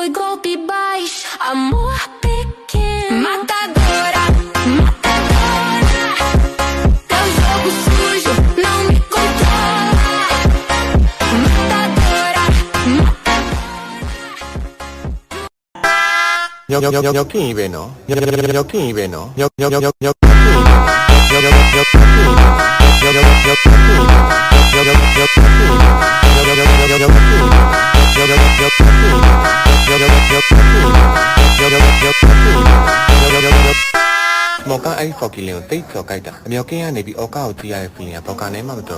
e golpe baixo, amor pequeno. Matadora, matadora. Teu jogo sujo não me controla. Matadora, matadora. Yo king even no. Yo king even no. Yo Moka ai fokilin tay sokaita. Myokin ya nebi oka utia e finia poka ne mato.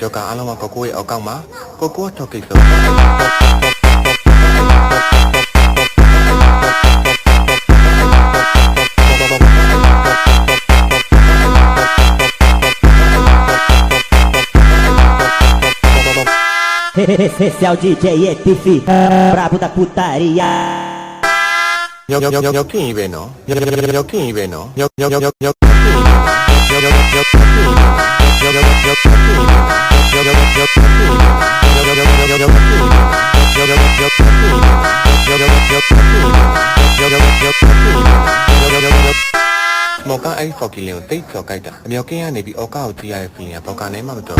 Joka alama kokoi okama. Koko tokiso. Esse é o DJ Epifi, brabo da putaria. Yo king even no. Yo king even no. Yo Moka ai fokilin tay sokaita. Myokin ya nebi oka utia e finia poka ne mato.